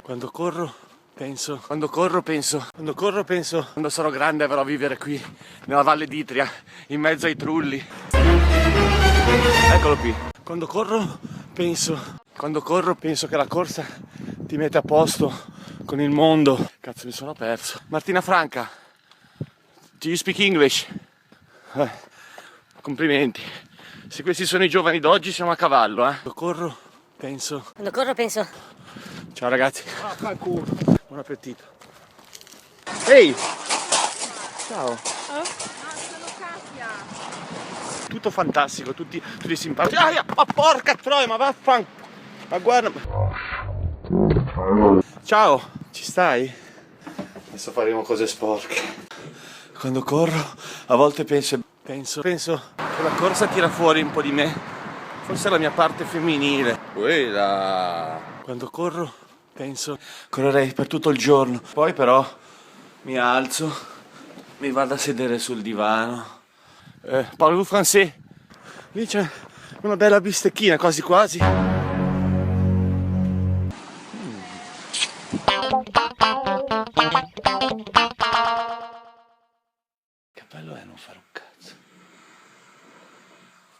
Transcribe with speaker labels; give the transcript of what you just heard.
Speaker 1: Quando corro penso, quando sarò grande avrò a vivere qui nella Valle d'Itria, in mezzo ai trulli. Eccolo qui. Quando corro penso che la corsa ti mette a posto con il mondo. Cazzo, mi sono perso. Martina Franca, do you speak English? Complimenti. Se questi sono i giovani d'oggi siamo a cavallo, Quando corro penso. Ciao ragazzi. Buon appetito. Ehi! Ciao. Tutto fantastico, tutti simpatici. Ma porca troia, ma vaffan. Ma guarda. Ciao, ci stai? Adesso faremo cose sporche. Quando corro, a volte penso che la corsa tira fuori un po' di me. Forse è la mia parte femminile. Quella. Quando corro, correrei per tutto il giorno. Poi però mi alzo, mi vado a sedere sul divano. Parlo français? Lì c'è una bella bistecchina, quasi quasi.